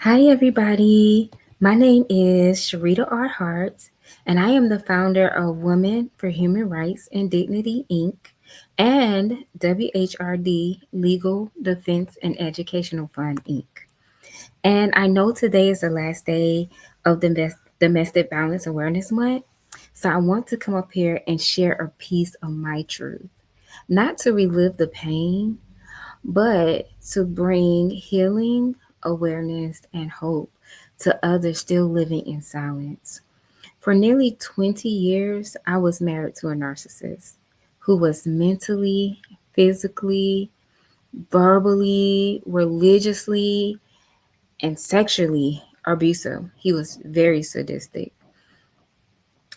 Hi, everybody. My name is Sharita R. Hart, and I am the founder of Women for Human Rights and Dignity, Inc., and WHRD Legal Defense and Educational Fund, Inc. And I know today is the last day of Domestic Violence Awareness Month, so I want to come up here and share a piece of my truth, not to relive the pain, but to bring healing, awareness, and hope to others still living in silence. For nearly 20 years, I was married to a narcissist who was mentally, physically, verbally, religiously, and sexually abusive. He was very sadistic.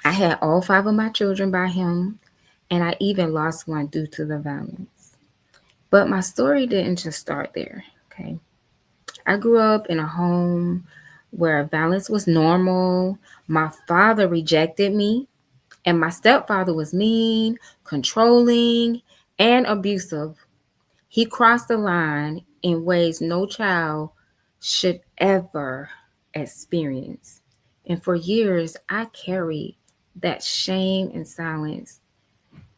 I had all five of my children by him, and I even lost one due to the violence. But my story didn't just start there, okay? I grew up in a home where violence was normal. My father rejected me, and my stepfather was mean, controlling, and abusive. He crossed the line in ways no child should ever experience. And for years, I carried that shame and silence.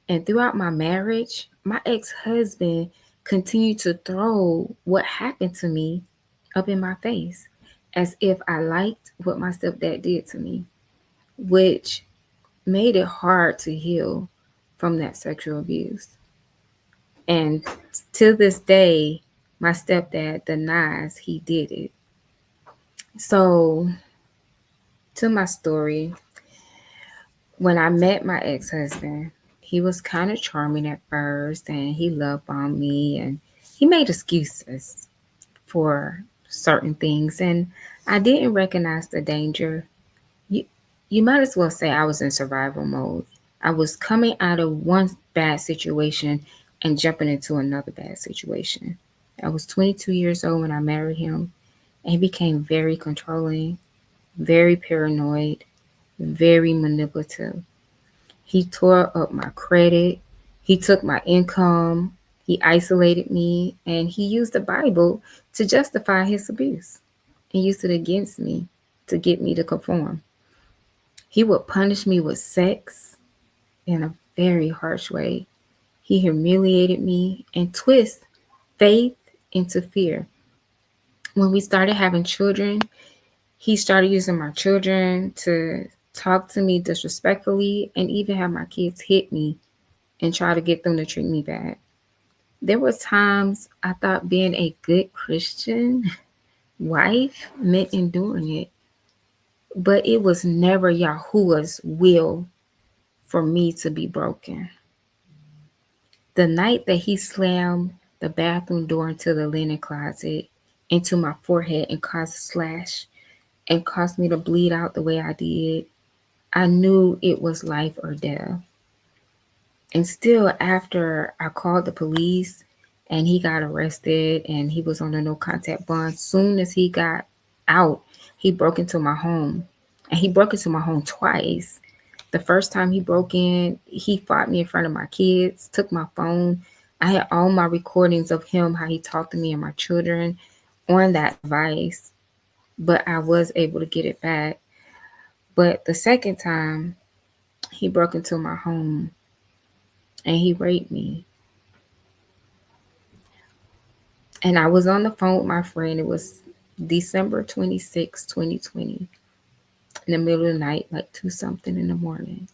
And throughout my marriage, my ex husband continued to throw what happened to me up in my face as if I liked what my stepdad did to me, which made it hard to heal from that sexual abuse. And to this day, my stepdad denies he did it. So, to my story, when I met my ex husband, he was kind of charming at first and he loved on me and he made excuses for certain things. And I didn't recognize the danger. You, you might as well say I was in survival mode. I was coming out of one bad situation and jumping into another bad situation. I was 22 years old when I married him, and he became very controlling, very paranoid, very manipulative. He tore up my credit. He took my income. He isolated me. And he used the Bible to justify his abuse and used it against me to get me to conform. He would punish me with sex in a very harsh way. He humiliated me and twist faith into fear. When we started having children, he started using my children to talk to me disrespectfully and even have my kids hit me and try to get them to treat me bad. There were times I thought being a good Christian wife meant enduring it, but it was never Yahuwah's will for me to be broken. The night that he slammed the bathroom door into the linen closet into my forehead and caused a slash and caused me to bleed out the way I did, I knew it was life or death. And still, after I called the police and he got arrested and he was on a no contact bond, soon as he got out, he broke into my home. And he broke into my home twice. The first time he broke in, he fought me in front of my kids, took my phone. I had all my recordings of him, how he talked to me and my children on that device, but I was able to get it back. But the second time, he broke into my home and he raped me. And I was on the phone with my friend. It was December 26, 2020, in the middle of the night, like 2 something in the morning.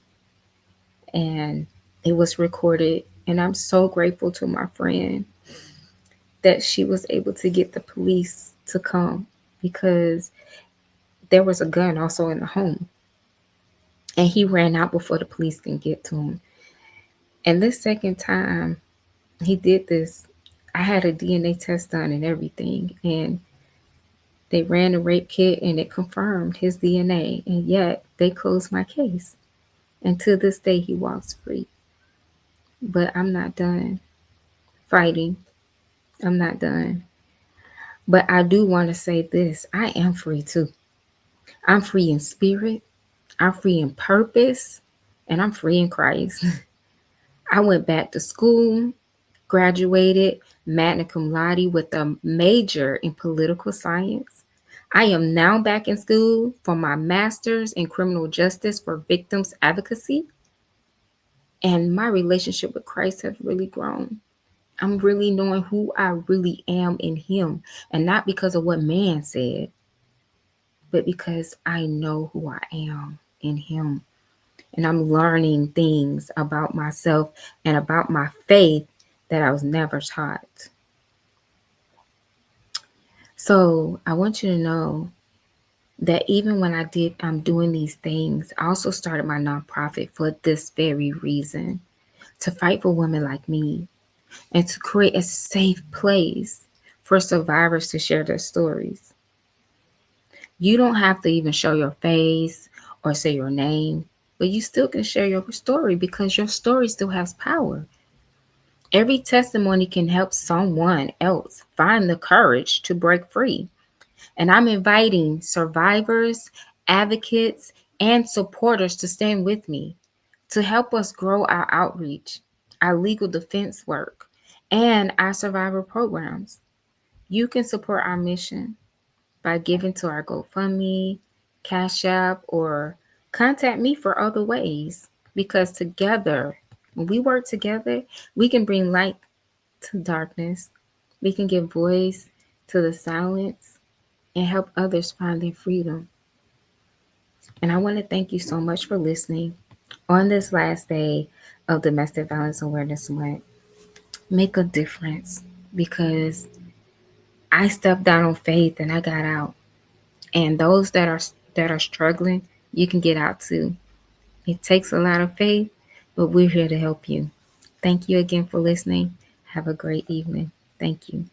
And it was recorded. And I'm so grateful to my friend that she was able to get the police to come because there was a gun also in the home. And he ran out before the police can get to him. And this second time he did this, I had a DNA test done and everything. And they ran a rape kit and it confirmed his DNA, and yet they closed my case. And to this day, he walks free. But I'm not done fighting. I'm not done. But I do want to say this, I am free too. I'm free in spirit, I'm free in purpose, and I'm free in Christ. I went back to school, graduated magna cum laude with a major in political science. I am now back in school for my master's in criminal justice for victims advocacy, and my relationship with Christ has really grown. I'm really knowing who I really am in Him, and not because of what man said, but because I know who I am in Him. And I'm learning things about myself and about my faith that I was never taught. So I want you to know that even when I'm doing these things, I also started my nonprofit for this very reason, to fight for women like me and to create a safe place for survivors to share their stories. You don't have to even show your face or say your name, but you still can share your story because your story still has power. Every testimony can help someone else find the courage to break free. And I'm inviting survivors, advocates, and supporters to stand with me to help us grow our outreach, our legal defense work, and our survivor programs. You can support our mission by giving to our GoFundMe, Cash App, or contact me for other ways. Because together, when we work together, we can bring light to darkness. We can give voice to the silence and help others find their freedom. And I want to thank you so much for listening on this last day of Domestic Violence Awareness Month. Make a difference, because I stepped out on faith and I got out. And those that are struggling, you can get out too. It takes a lot of faith, but we're here to help you. Thank you again for listening. Have a great evening. Thank you.